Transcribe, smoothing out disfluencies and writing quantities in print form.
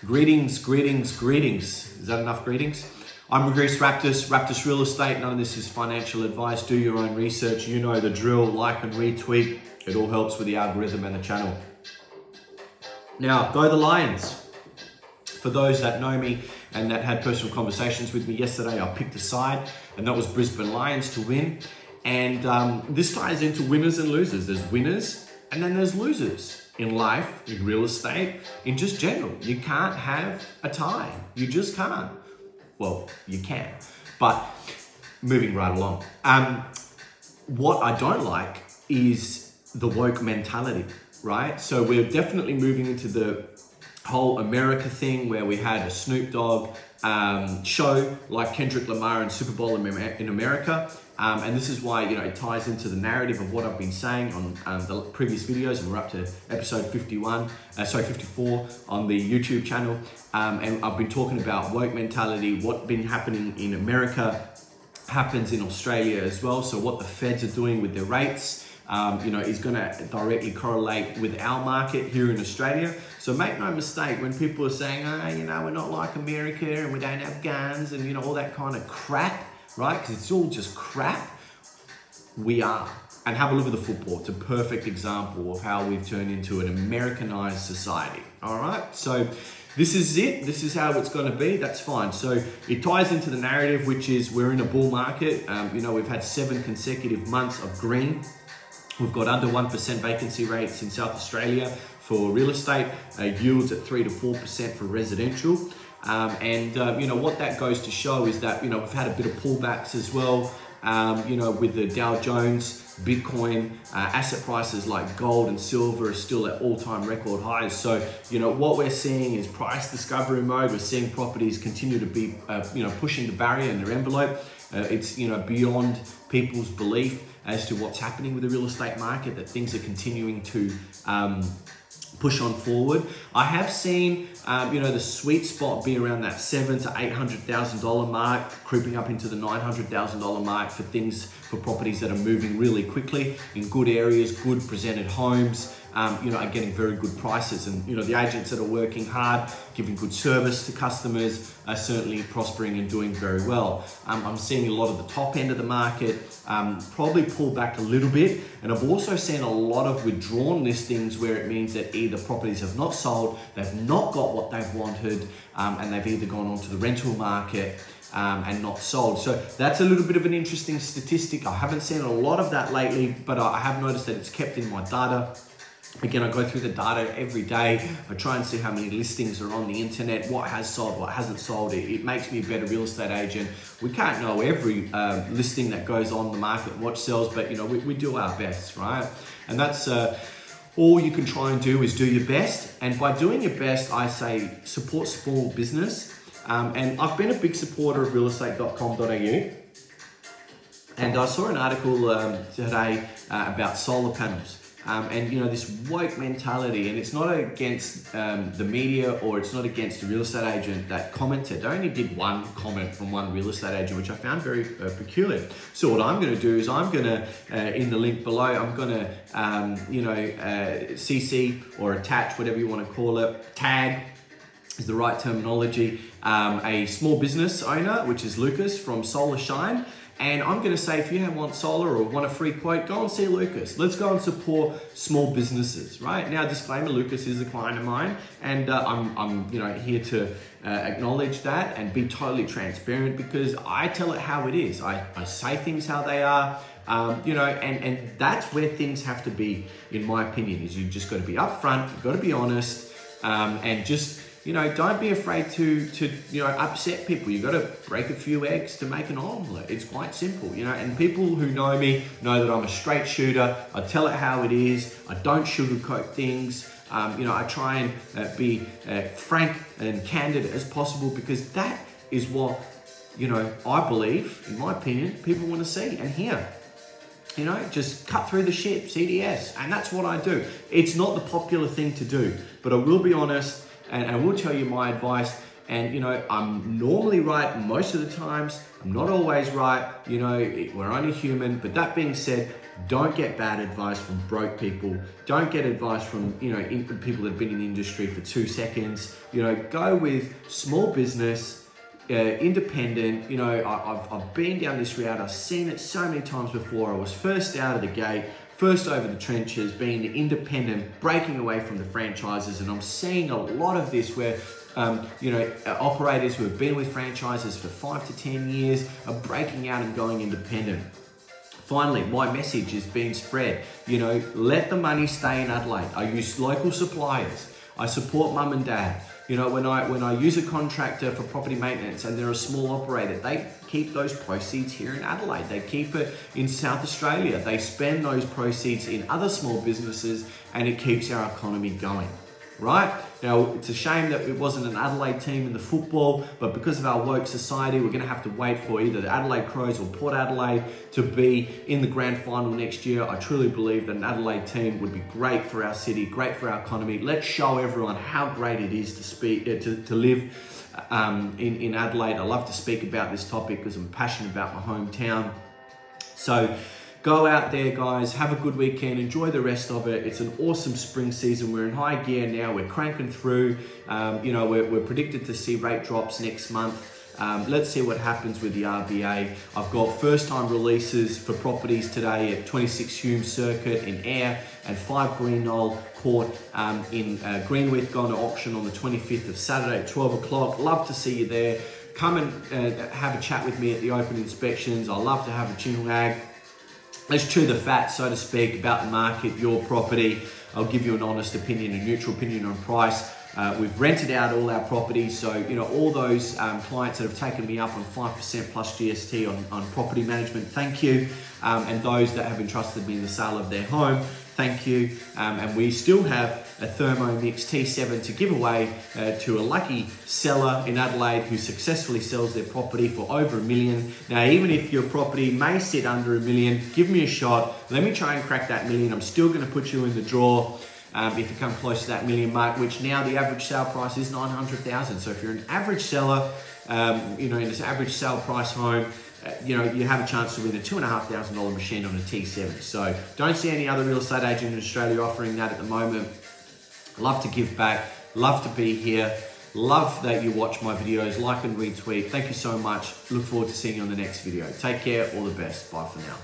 Greetings. Is that enough greetings? I'm Greece Raptus Real Estate. None of this is financial advice. Do your own research. You know the drill. Like and retweet. It all helps with the algorithm and the channel. Now, go the Lions. For those that know me and that had personal conversations with me yesterday, I picked a side, and that was Brisbane Lions to win. And this ties into winners and losers. There's winners and then there's losers. In life, in real estate, in just general. You can't have a tie. You just can't. Well, you can. But moving right along. What I don't like is the woke mentality, right? So we're definitely moving into the whole America thing where we had a Snoop Dogg show like Kendrick Lamar and Super Bowl in America. And this is why, it ties into the narrative of what I've been saying on the previous videos, and we're up to episode 54 on the YouTube channel. And I've been talking about woke mentality, what's been happening in America happens in Australia as well. So what the feds are doing with their rates, is going to directly correlate with our market here in Australia. So make no mistake, when people are saying, we're not like America and we don't have guns and, all that kind of crap, right? Because it's all just crap. We are. And have a look at the football. It's a perfect example of how we've turned into an Americanized society. All right. So this is it. This is how it's going to be. That's fine. So it ties into the narrative, which is we're in a bull market. We've had 7 consecutive months of green. We've got under 1% vacancy rates in South Australia for real estate, yields at 3 to 4% for residential. What that goes to show is that, we've had a bit of pullbacks as well, with the Dow Jones, Bitcoin, asset prices like gold and silver are still at all-time record highs. So, what we're seeing is price discovery mode. We're seeing properties continue to be, pushing the barrier in their envelope. It's, beyond people's belief as to what's happening with the real estate market, that things are continuing to push on forward. I have seen, the sweet spot be around that $700,000 to $800,000 mark, creeping up into the $900,000 mark for properties that are moving really quickly in good areas, good presented homes, are getting very good prices. And, the agents that are working hard, giving good service to customers are certainly prospering and doing very well. I'm seeing a lot of the top end of the market probably pull back a little bit. And I've also seen a lot of withdrawn listings where it means that either properties have not sold, they've not got what they've wanted, and they've either gone onto the rental market and not sold. So that's a little bit of an interesting statistic. I haven't seen a lot of that lately, but I have noticed that it's kept in my data. Again, I go through the data every day. I try and see how many listings are on the internet, what has sold, what hasn't sold. It makes me a better real estate agent. We can't know every listing that goes on the market and what sells, but we do our best, right? And that's all you can try and do is do your best. And by doing your best, I say support small business. And I've been a big supporter of realestate.com.au. And I saw an article today about solar panels. This woke mentality, and it's not against the media or it's not against the real estate agent that commented. I only did one comment from one real estate agent, which I found very peculiar. So what I'm going to do is I'm going to, in the link below, I'm going to, CC or attach, whatever you want to call it, tag is the right terminology, a small business owner, which is Lucas from Solar Shine. And I'm going to say, if you want solar or want a free quote, go and see Lucas. Let's go and support small businesses, right? Now, disclaimer, Lucas is a client of mine, and I'm here to acknowledge that and be totally transparent because I tell it how it is. I say things how they are, and that's where things have to be, in my opinion, is you just got to be upfront, you've got to be honest, and just don't be afraid to upset people. You've got to break a few eggs to make an omelette. It's quite simple, and people who know me know that I'm a straight shooter. I tell it how it is. I don't sugarcoat things. I try and be frank and candid as possible because that is what, I believe, in my opinion, people want to see and hear. Just cut through the shit, CDS. And that's what I do. It's not the popular thing to do, but I will be honest. And I will tell you my advice, and I'm normally right most of the times. I'm not always right, we're only human. But that being said, Don't get bad advice from broke people. Don't get advice from, people that have been in the industry for 2 seconds. Go with small business, independent. I've been down this route. I've seen it so many times before. I was first out of the gate, first over the trenches, being independent, breaking away from the franchises. And I'm seeing a lot of this where operators who have been with franchises for 5 to 10 years are breaking out and going independent. Finally, my message is being spread. Let the money stay in Adelaide. I use local suppliers. I support mum and dad. When I use a contractor for property maintenance and they're a small operator, they keep those proceeds here in Adelaide. They keep it in South Australia. They spend those proceeds in other small businesses, and it keeps our economy going. Right? Now, it's a shame that it wasn't an Adelaide team in the football, but because of our woke society, we're going to have to wait for either the Adelaide Crows or Port Adelaide to be in the grand final next year. I truly believe that an Adelaide team would be great for our city, great for our economy. Let's show everyone how great it is to live in Adelaide. I love to speak about this topic because I'm passionate about my hometown. So, go out there, guys. Have a good weekend. Enjoy the rest of it. It's an awesome spring season. We're in high gear now. We're cranking through. We're predicted to see rate drops next month. Let's see what happens with the RBA. I've got first-time releases for properties today at 26 Hume Circuit in Ayr and 5 Green Knoll Court in Greenwith, going to auction on the 25th of Saturday at 12 o'clock. Love to see you there. Come and have a chat with me at the open inspections. I love to have a chinwag. Let's chew the fat, so to speak, about the market, your property. I'll give you an honest opinion, a neutral opinion on price. We've rented out all our properties, so all those clients that have taken me up on 5% plus GST on property management, thank you. And those that have entrusted me in the sale of their home, thank you. And we still have a Thermo Mix T7 to give away to a lucky seller in Adelaide who successfully sells their property for over $1 million. Now, even if your property may sit under $1 million, give me a shot. Let me try and crack that $1 million. I'm still going to put you in the draw if you come close to that $1 million mark, which now the average sale price is $900,000. So if you're an average seller, in this average sale price home, you have a chance to win a $2,500 machine on a T7. So don't see any other real estate agent in Australia offering that at the moment. Love to give back. Love to be here. Love that you watch my videos. Like and retweet. Thank you so much. Look forward to seeing you on the next video. Take care. All the best. Bye for now.